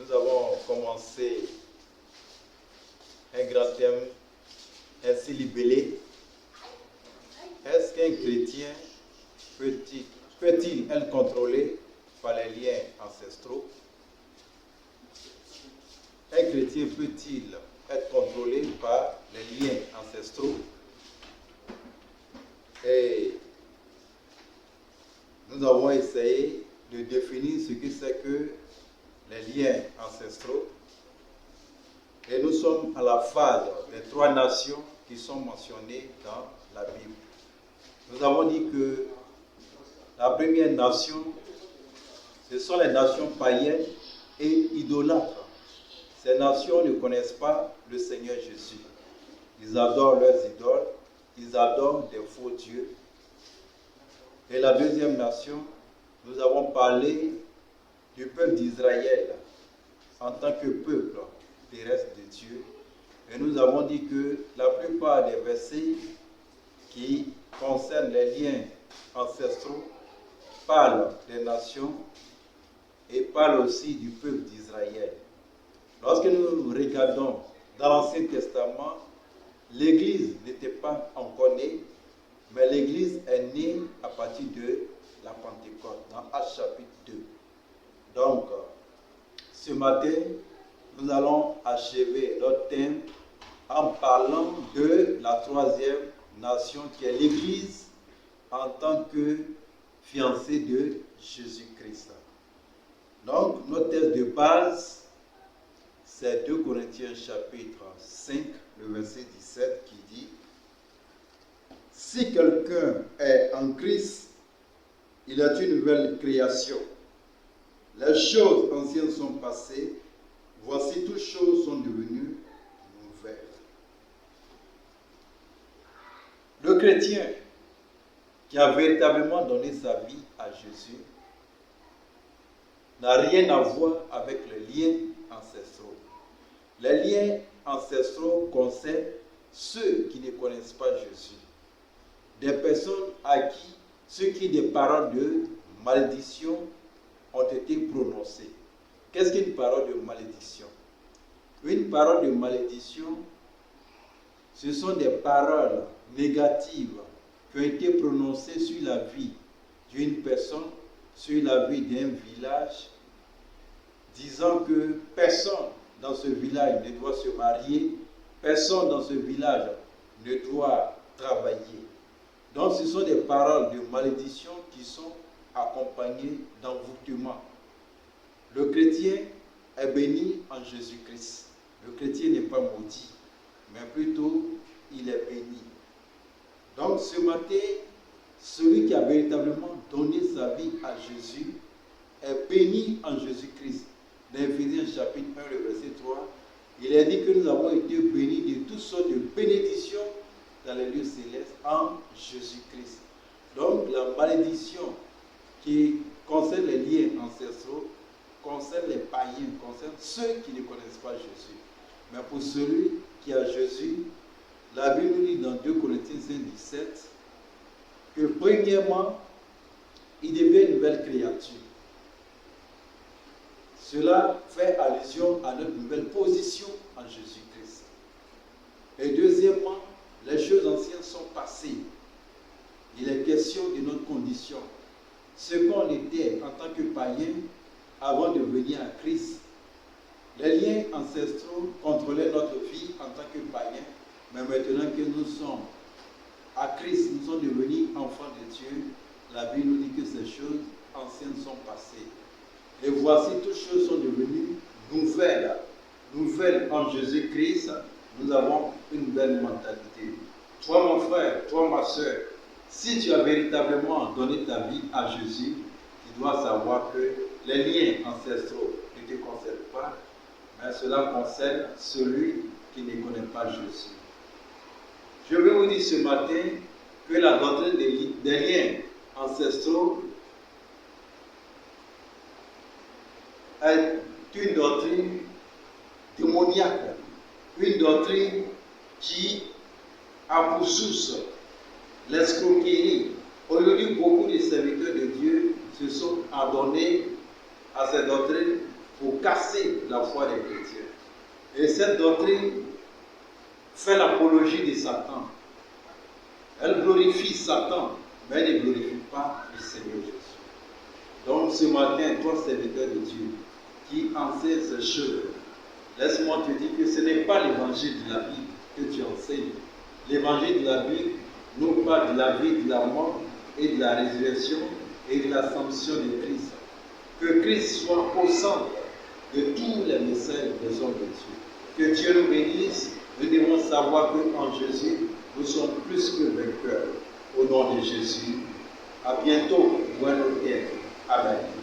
Nous avons commencé un grand thème ainsi libellé. Est-ce qu'un chrétien peut-il être contrôlé par les liens ancestraux? Un chrétien peut-il être contrôlé par les liens ancestraux? Et nous avons essayé de définir ce que c'est que les liens ancestraux. Et nous sommes à la phase des 3 nations qui sont mentionnées dans la Bible. Nous avons dit que la première nation, ce sont les nations païennes et idolâtres. Ces nations ne connaissent pas le Seigneur Jésus. Ils adorent leurs idoles, ils adorent des faux dieux. Et la deuxième nation, nous avons parlé du peuple d'Israël en tant que peuple terrestre de Dieu. Et nous avons dit que la plupart des versets qui concernent les liens ancestraux parlent des nations et parlent aussi du peuple d'Israël. Lorsque nous regardons dans l'Ancien Testament, l'Église n'était pas encore née, mais l'Église est née à partir de la Pentecôte, dans Actes chapitre 2. Donc, ce matin, nous allons achever notre thème en parlant de la 3e nation qui est l'Église en tant que fiancée de Jésus-Christ. Donc, notre texte de base, c'est 2 Corinthiens chapitre 5, le verset 17 qui dit: si quelqu'un est en Christ, il est une nouvelle création. Les choses anciennes sont passées, voici toutes choses sont devenues nouvelles. Le chrétien qui a véritablement donné sa vie à Jésus n'a rien à voir avec les liens ancestraux. Les liens ancestraux concernent ceux qui ne connaissent pas Jésus. Des personnes à qui des paroles de malédiction ont été prononcées. Qu'est-ce qu'une parole de malédiction? Une parole de malédiction, ce sont des paroles négatives qui ont été prononcées sur la vie d'une personne, sur la vie d'un village, disant que personne dans ce village ne doit se marier, personne dans ce village ne doit travailler. Donc ce sont des paroles de malédiction qui sont accompagnées d'envoûtement. Le chrétien est béni en Jésus-Christ. Le chrétien n'est pas maudit, mais plutôt il est béni. Donc ce matin, celui qui a véritablement donné sa vie à Jésus est béni en Jésus-Christ. Dans Éphésiens chapitre 1, le verset 3, il est dit que nous avons été bénis de toutes sortes de bénédictions dans les lieux célestes en Jésus-Christ. Donc la malédiction qui concerne les liens ancestraux concerne les païens, concerne ceux qui ne connaissent pas Jésus. Mais pour celui qui a Jésus, la Bible nous dit dans 2 Corinthiens 5, 17 que premièrement, il devient une nouvelle créature. Cela fait allusion à notre nouvelle position en Jésus-Christ. Et deuxièmement, les choses anciennes sont passées. Il est question de notre condition. Ce qu'on était en tant que païen avant de venir à Christ. Les liens ancestraux contrôlaient notre vie en tant que païen, mais maintenant que nous sommes à Christ, nous sommes devenus enfants de Dieu. La Bible nous dit que ces choses anciennes sont passées. Et voici, toutes choses sont devenues nouvelles. Nouvelles en Jésus-Christ, nous avons une nouvelle mentalité. Toi, mon frère, toi, ma soeur, si tu as véritablement donné ta vie à Jésus, tu dois savoir que les liens ancestraux ne te concernent pas, mais cela concerne celui qui ne connaît pas Jésus. Je vais vous dire ce matin que la doctrine des liens ancestraux est une doctrine démoniaque, une doctrine qui a pour source l'escroquerie. Aujourd'hui, beaucoup de serviteurs de Dieu se sont adonnés à cette doctrine pour casser la foi des chrétiens. Et cette doctrine fait l'apologie de Satan. Elle glorifie Satan, mais elle ne glorifie pas le Seigneur Jésus. Donc ce matin, toi serviteur de Dieu, qui enseigne ces choses, laisse-moi te dire que ce n'est pas l'évangile de la Bible que tu enseignes. L'évangile de la Bible nous parle de la vie, de la mort et de la résurrection et de l'ascension de Christ. Que Christ soit au centre de tous les messages des hommes de Dieu. Que Dieu nous bénisse. Nous devons savoir qu'en Jésus, nous sommes plus que vainqueurs. Au nom de Jésus. À bientôt. Bonne nuit. Amen.